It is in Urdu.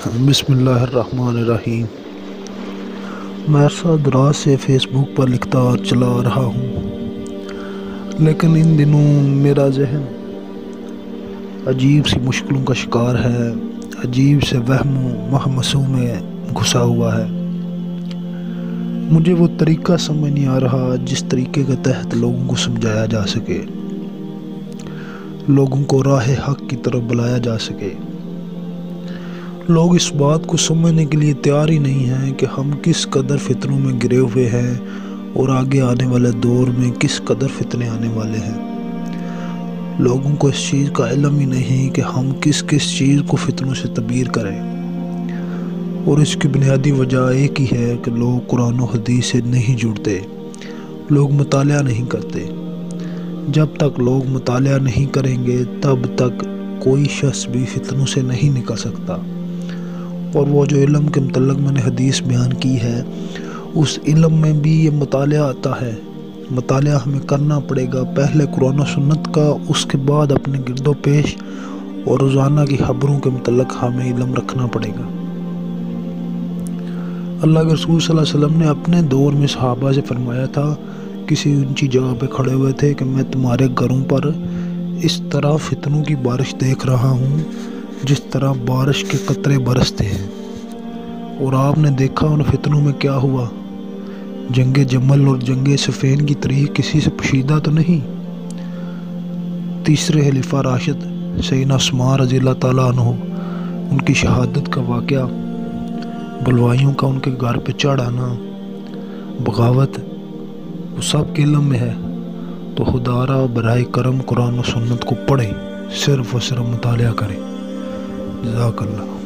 بسم اللہ الرحمن الرحیم۔ میں عرصہ دراز سے فیس بک پر لکھتا اور چلا رہا ہوں، لیکن ان دنوں میرا ذہن عجیب سی مشکلوں کا شکار ہے، عجیب سے وہم و وہمسوں میں گھسا ہوا ہے۔ مجھے وہ طریقہ سمجھ نہیں آ رہا جس طریقے کے تحت لوگوں کو سمجھایا جا سکے، لوگوں کو راہ حق کی طرف بلایا جا سکے۔ لوگ اس بات کو سمجھنے کے لیے تیار ہی نہیں ہیں کہ ہم کس قدر فتنوں میں گرے ہوئے ہیں اور آگے آنے والے دور میں کس قدر فتنے آنے والے ہیں۔ لوگوں کو اس چیز کا علم ہی نہیں کہ ہم کس چیز کو فتنوں سے تعبیر کریں، اور اس کی بنیادی وجہ ایک ہی ہے کہ لوگ قرآن و حدیث سے نہیں جڑتے، لوگ مطالعہ نہیں کرتے۔ جب تک لوگ مطالعہ نہیں کریں گے تب تک کوئی شخص بھی فتنوں سے نہیں نکل سکتا۔ اور وہ جو علم کے متعلق میں نے حدیث بیان کی ہے، اس علم میں بھی یہ مطالعہ آتا ہے۔ مطالعہ ہمیں کرنا پڑے گا، پہلے قرآن و سنت کا، اس کے بعد اپنے گرد و پیش اور روزانہ کی خبروں کے متعلق ہمیں علم رکھنا پڑے گا۔ اللہ کے رسول صلی اللہ علیہ وسلم نے اپنے دور میں صحابہ سے فرمایا تھا، کسی اونچی جگہ پہ کھڑے ہوئے تھے کہ میں تمہارے گھروں پر اس طرح فتنوں کی بارش دیکھ رہا ہوں جس طرح بارش کے قطرے برستے ہیں۔ اور آپ نے دیکھا ان فتنوں میں کیا ہوا۔ جنگ جمل اور جنگ صفین کی تاریخ کسی سے پوشیدہ تو نہیں۔ تیسرے خلیفہ راشد سیدنا عثمان رضی اللہ تعالیٰ عنہ، ان کی شہادت کا واقعہ، بلوائیوں کا ان کے گھر پہ چڑھ آنا، بغاوت، وہ سب کے علم میں ہے۔ تو خدا را برائے کرم قرآن و سنت کو پڑھیں، صرف و صرف مطالعہ کریں۔ جزاک اللہ۔